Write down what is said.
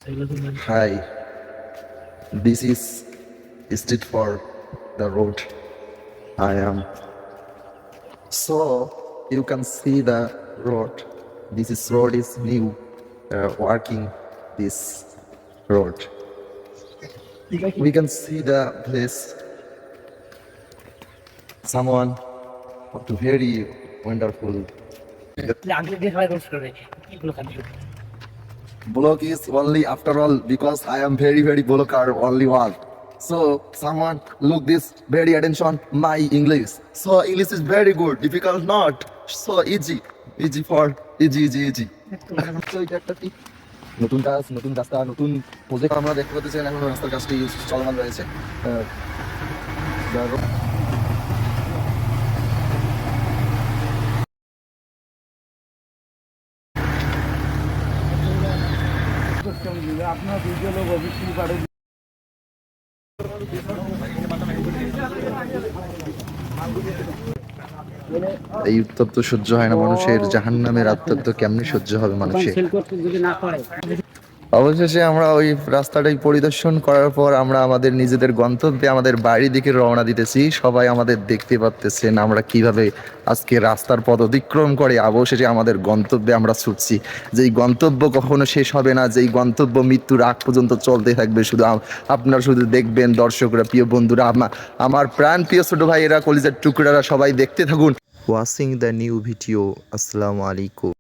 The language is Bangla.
Hi, this is street for the road. I am. So you can see the road. Road is new, working this road. We can see the place. Someone very wonderful. Blog is only after all because I am very blogger only one. So someone look this very attention my English. So English is very good, difficult not. So easy for easy. So এটা একটা কি নতুন কাজ, নতুন রাস্তা, নতুন প্রজেক্ট আমরা দেখতে পাচ্ছি এখন রাস্তার কাজটি চলমান রয়েছে। আপনার দুজন লোক অবশ্যই পারে। এই উত্তপ্ত সহ্য হয় না মানুষের, জাহান্নামের উত্তপ্ত কেমনে সহ্য হবে মানুষের। অবশেষে আমরা ওই রাস্তাটাই পরিদর্শন করার পর আমরা আমাদের নিজেদের গন্তব্যে আমাদের বাড়ির দিকে রওনা দিতেছি। সবাই আমাদের দেখতে পাচ্তেছেন আমরা কিভাবে আজকে রাস্তার পথ অতিক্রম করে অবশেষে আমাদের গন্তব্যে আমরা ছুটছি। যেই গন্তব্য কখনো শেষ হবে না, যেই গন্তব্য মৃত্যুর আগ পর্যন্ত চলতে থাকবে। শুধু আপনারা শুধু দেখবেন, দর্শকরা, প্রিয় বন্ধুরা, আমার প্রাণ প্রিয় ছোট ভাইয়েরা, কলিজার টুকরারা, সবাই দেখতে থাকুন। Watching the new video. আসসালামু আলাইকুম।